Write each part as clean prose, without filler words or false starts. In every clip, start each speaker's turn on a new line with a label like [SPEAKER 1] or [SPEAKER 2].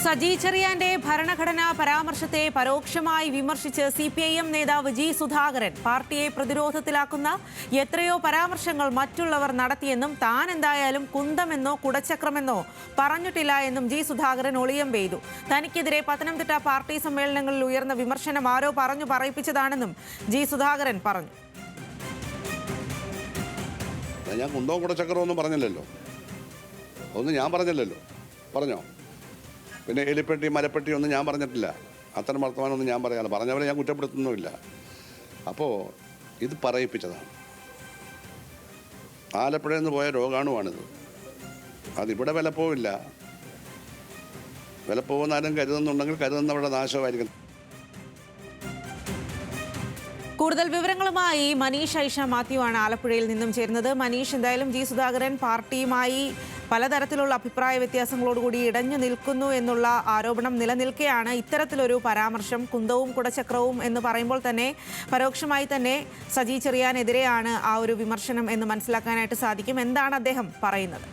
[SPEAKER 1] സജി ചെറിയാന്റെ ഭരണഘടനാ പരാമർശത്തെ പരോക്ഷമായി വിമർശിച്ച് സിപിഐഎം നേതാവ് ജി സുധാകരൻ പാർട്ടിയെ പ്രതിരോധത്തിലാക്കുന്ന എത്രയോ പരാമർശങ്ങൾ മറ്റുള്ളവർ നടത്തിയെന്നും താൻ എന്തായാലും കുന്തമെന്നോ കുടച്ചക്രമെന്നോ പറഞ്ഞിട്ടില്ല എന്നും ജി സുധാകരൻ ഒളിയം പെയ്തു. തനിക്കെതിരെ പത്തനംതിട്ട പാർട്ടി സമ്മേളനങ്ങളിൽ ഉയർന്ന വിമർശനം ആരോ പറഞ്ഞു പറയിപ്പിച്ചതാണെന്നും ജി സുധാകരൻ പറഞ്ഞു.
[SPEAKER 2] ഞാൻ കുന്തവും കുടച്ചക്രമൊന്നും പറഞ്ഞില്ലല്ലോ, ഒന്നും ഞാൻ പറഞ്ഞില്ലല്ലോ. പറഞ്ഞോ? പിന്നെ എലിപ്പെട്ടി മരപ്പെട്ടി ഒന്നും ഞാൻ പറഞ്ഞിട്ടില്ല. അത്തരം വർത്തമാനമൊന്നും ഞാൻ പറയാതെ പറഞ്ഞവരെ ഞാൻ കുറ്റപ്പെടുത്തുന്നുമില്ല. അപ്പോൾ ഇത് പറയിപ്പിച്ചതാണ്. ആലപ്പുഴയിൽ നിന്ന് പോയ രോഗാണുവാണിത്. അതിവിടെ വിലപ്പോവില്ല. വിലപ്പോകുന്നാലും കരുതുന്നുണ്ടെങ്കിൽ കരുതുന്നവരുടെ നാശമായിരിക്കും.
[SPEAKER 1] കൂടുതൽ വിവരങ്ങളുമായി മനീഷ് ഐഷ മാത്യു ആണ് ആലപ്പുഴയിൽ നിന്നും ചേരുന്നത്. മനീഷ്, എന്തായാലും ജി സുധാകരൻ പാർട്ടിയുമായി പലതരത്തിലുള്ള അഭിപ്രായ വ്യത്യാസങ്ങളോടുകൂടി ഇടഞ്ഞു നിൽക്കുന്നു എന്നുള്ള ആരോപണം നിലനിൽക്കെയാണ് ഇത്തരത്തിലൊരു പരാമർശം. കുന്തവും കുടച്ചക്രവും എന്ന് പറയുമ്പോൾ തന്നെ പരോക്ഷമായി തന്നെ സജി ചെറിയാനെതിരെയാണ് ആ ഒരു വിമർശനം എന്ന് മനസ്സിലാക്കാനായിട്ട് സാധിക്കും. എന്താണ് അദ്ദേഹം പറയുന്നത്?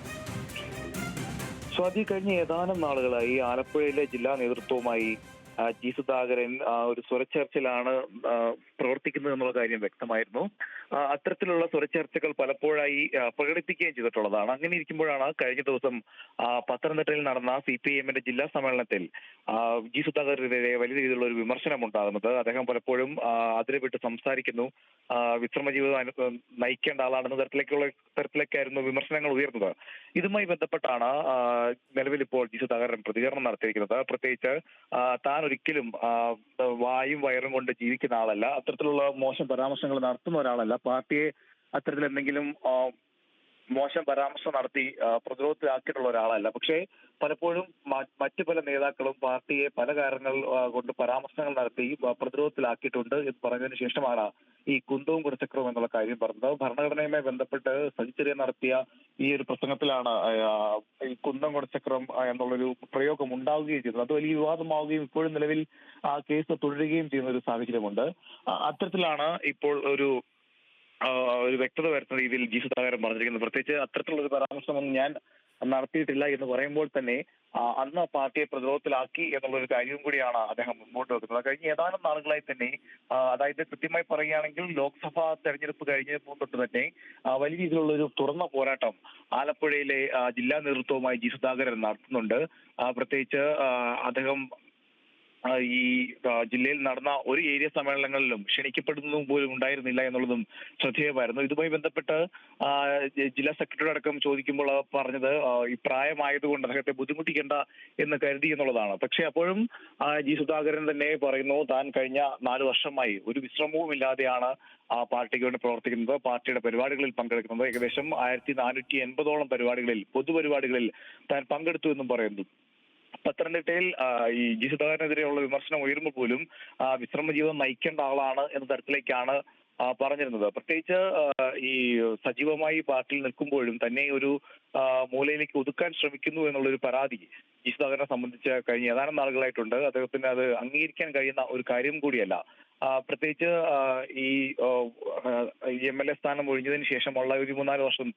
[SPEAKER 3] സ്വാതി, കഴിഞ്ഞ ഏതാനും നാളുകളായി ആലപ്പുഴയിലെ ജില്ലാ നേതൃത്വവുമായി ജി സുധാകരൻ ഒരു സ്വരച്ചേർച്ചയിലാണ് പ്രവർത്തിക്കുന്നത് എന്നുള്ള കാര്യം വ്യക്തമായിരുന്നു. അത്തരത്തിലുള്ള സ്വരച്ചേർച്ചകൾ പലപ്പോഴായി പ്രകടിപ്പിക്കുകയും ചെയ്തിട്ടുള്ളതാണ്. അങ്ങനെ ഇരിക്കുമ്പോഴാണ് കഴിഞ്ഞ ദിവസം പത്തനംതിട്ടയിൽ നടന്ന സിപിഐഎമ്മിന്റെ ജില്ലാ സമ്മേളനത്തിൽ ജി സുധാകരനെതിരെ വലിയ രീതിയിലുള്ള ഒരു വിമർശനം ഉണ്ടാകുന്നത്. അദ്ദേഹം പലപ്പോഴും അതിരെ വിട്ട് സംസാരിക്കുന്നു, വിശ്രമ ജീവിതം നയിക്കേണ്ട ആളാണെന്ന തരത്തിലേക്കായിരുന്നു വിമർശനങ്ങൾ ഉയർന്നത്. ഇതുമായി ബന്ധപ്പെട്ടാണ് നിലവിൽ ഇപ്പോൾ ജി സുധാകരൻ പ്രതികരണം നടത്തിയിരിക്കുന്നത്. പ്രത്യേകിച്ച് താൻ ഒരിക്കലും വായും വയറും കൊണ്ട് ജീവിക്കുന്ന ആളല്ല, അത്തരത്തിലുള്ള മോശം പരാമർശങ്ങൾ നടത്തുന്ന ഒരാളല്ല, പാർട്ടിയെ അത്തരത്തിൽ എന്തെങ്കിലും മോശം പരാമർശം നടത്തി പ്രതിരോധത്തിലാക്കിയിട്ടുള്ള ഒരാളല്ല. പക്ഷേ പലപ്പോഴും മറ്റു പല നേതാക്കളും പാർട്ടിയെ പല കാരണങ്ങൾ കൊണ്ട് പരാമർശങ്ങൾ നടത്തി പ്രതിരോധത്തിലാക്കിയിട്ടുണ്ട് എന്ന് പറഞ്ഞതിന് ശേഷമാണ് ഈ കുന്തവും കുടച്ചക്രവും എന്നുള്ള കാര്യം പറഞ്ഞത്. ഭരണഘടനയുമായി ബന്ധപ്പെട്ട് സജി ചെറിയാൻ നടത്തിയ ഈ ഒരു പ്രസംഗത്തിലാണ് ഈ കുന്തം കുടച്ചക്രം എന്നുള്ളൊരു പ്രയോഗം ഉണ്ടാവുകയും ചെയ്തത്. അത് വലിയ വിവാദമാവുകയും ഇപ്പോഴും നിലവിൽ ആ കേസ് തുടരുകയും ചെയ്യുന്ന ഒരു സാഹചര്യമുണ്ട്. അത്തരത്തിലാണ് ഇപ്പോൾ ഒരു വ്യക്തത വരുത്തുന്ന രീതിയിൽ ജി സുധാകരൻ പറഞ്ഞിരിക്കുന്നത്. പ്രത്യേകിച്ച് അത്തരത്തിലുള്ള ഒരു പരാമർശമൊന്നും ഞാൻ നടത്തിയിട്ടില്ല എന്ന് പറയുമ്പോൾ തന്നെ അന്ന് പാർട്ടിയെ പ്രതിരോധത്തിലാക്കി എന്നുള്ളൊരു കാര്യവും കൂടിയാണ് അദ്ദേഹം മുമ്പോട്ട് വെക്കുന്നത്. കഴിഞ്ഞ ഏതാനും നാളുകളായി തന്നെ, അതായത് കൃത്യമായി പറയുകയാണെങ്കിൽ ലോക്സഭാ തെരഞ്ഞെടുപ്പ് കഴിഞ്ഞപ്പോൾ തൊട്ട് തന്നെ വലിയ രീതിയിലുള്ള ഒരു തുറന്ന പോരാട്ടം ആലപ്പുഴയിലെ ജില്ലാ നേതൃത്വവുമായി ജി സുധാകരൻ നടത്തുന്നുണ്ട്. പ്രത്യേകിച്ച് അദ്ദേഹം ഈ ജില്ലയിൽ നടന്ന ഒരു ഏരിയ സമ്മേളനങ്ങളിലും ക്ഷണിക്കപ്പെടുന്നതും പോലും ഉണ്ടായിരുന്നില്ല എന്നുള്ളതും ശ്രദ്ധേയമായിരുന്നു. ഇതുമായി ബന്ധപ്പെട്ട് ജില്ലാ സെക്രട്ടറി അടക്കം ചോദിക്കുമ്പോൾ പറഞ്ഞത് ഈ പ്രായമായതുകൊണ്ട് അദ്ദേഹത്തെ ബുദ്ധിമുട്ടിക്കേണ്ട എന്ന് കരുതി എന്നുള്ളതാണ്. പക്ഷെ അപ്പോഴും ജി സുധാകരൻ തന്നെ പറയുന്നു, താൻ കഴിഞ്ഞ 4 വർഷമായി ഒരു വിശ്രമവും ഇല്ലാതെയാണ് പാർട്ടിക്ക് വേണ്ടി പ്രവർത്തിക്കുന്നത്, പാർട്ടിയുടെ പരിപാടികളിൽ പങ്കെടുക്കുന്നത്. ഏകദേശം 1480ഓളം പരിപാടികളിൽ, പൊതുപരിപാടികളിൽ താൻ പങ്കെടുത്തു എന്നും പറയുന്നു. പത്തനംതിട്ടയിൽ ഈ ജി സുധാകരനെതിരെയുള്ള വിമർശനം ഉയരുമ്പോൾ പോലും വിശ്രമ ജീവിതം നയിക്കേണ്ട ആളാണ് എന്ന തരത്തിലേക്കാണ് പറഞ്ഞിരുന്നത്. പ്രത്യേകിച്ച് ഈ സജീവമായി പാർട്ടിയിൽ നിൽക്കുമ്പോഴും തന്നെ ഒരു മൂലയിലേക്ക് ഒതുക്കാൻ ശ്രമിക്കുന്നു എന്നുള്ളൊരു പരാതി ജി സുധാകരനെ സംബന്ധിച്ച് കഴിഞ്ഞ ഏതാനും നാളുകളായിട്ടുണ്ട്. അദ്ദേഹത്തിന് അത് അംഗീകരിക്കാൻ കഴിയുന്ന ഒരു കാര്യം കൂടിയല്ല. പ്രത്യേകിച്ച് ഈ MLA സ്ഥാനം ഒഴിഞ്ഞതിന് ശേഷമുള്ള ഒരു 3-4 വർഷം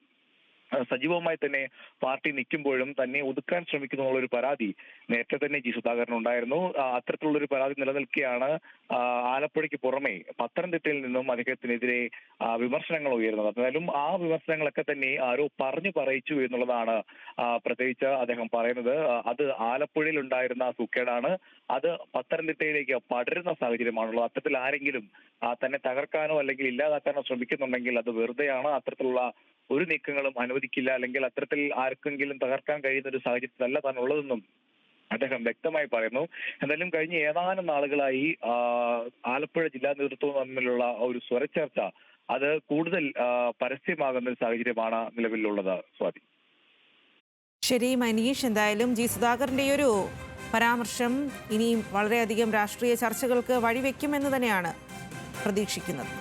[SPEAKER 3] സജീവമായി തന്നെ പാർട്ടി നിൽക്കുമ്പോഴും തന്നെ ഒതുക്കാൻ ശ്രമിക്കുന്നു എന്നുള്ളൊരു പരാതി നേരത്തെ തന്നെ ജി സുധാകരൻ ഉണ്ടായിരുന്നു. അത്തരത്തിലുള്ളൊരു പരാതി നിലനിൽക്കെയാണ് ആലപ്പുഴയ്ക്ക് പുറമെ പത്തനംതിട്ടയിൽ നിന്നും അദ്ദേഹത്തിനെതിരെ വിമർശനങ്ങൾ ഉയരുന്നത്. എന്നാലും ആ വിമർശനങ്ങളൊക്കെ തന്നെ ആരോ പറഞ്ഞു പറയിച്ചു എന്നുള്ളതാണ് പ്രത്യേകിച്ച് അദ്ദേഹം പറയുന്നത്. അത് ആലപ്പുഴയിൽ ഉണ്ടായിരുന്ന സൂക്കേടാണ്, അത് പത്തനംതിട്ടയിലേക്ക് പടരുന്ന സാഹചര്യമാണുള്ളത്. അത്തരത്തിൽ ആരെങ്കിലും തന്നെ തകർക്കാനോ അല്ലെങ്കിൽ ഇല്ലാതാക്കാനോ ശ്രമിക്കുന്നുണ്ടെങ്കിൽ അത് വെറുതെയാണ്. അത്തരത്തിലുള്ള ഒരു നീക്കങ്ങളും അനുവദിക്കില്ല, അല്ലെങ്കിൽ അത്തരത്തിൽ ആർക്കെങ്കിലും തകർക്കാൻ കഴിയുന്ന ഒരു സാഹചര്യത്തിലല്ല താൻ ഉള്ളതെന്നും അദ്ദേഹം വ്യക്തമായി പറയുന്നു. എന്തായാലും കഴിഞ്ഞ ഏതാനും നാളുകളായി ആലപ്പുഴ ജില്ലാ നേതൃത്വവും തമ്മിലുള്ള ഒരു സ്വരച്ചേർച്ച അത് കൂടുതൽ പരസ്യമാകുന്ന ഒരു സാഹചര്യമാണ് നിലവിലുള്ളത്. സ്വാതി.
[SPEAKER 1] ശരി മനീഷ്, എന്തായാലും ജി സുധാകരന്റെ ഒരു പരാമർശം ഇനിയും വളരെയധികം രാഷ്ട്രീയ ചർച്ചകൾക്ക് വഴിവെക്കുമെന്ന് തന്നെയാണ് പ്രതീക്ഷിക്കുന്നത്.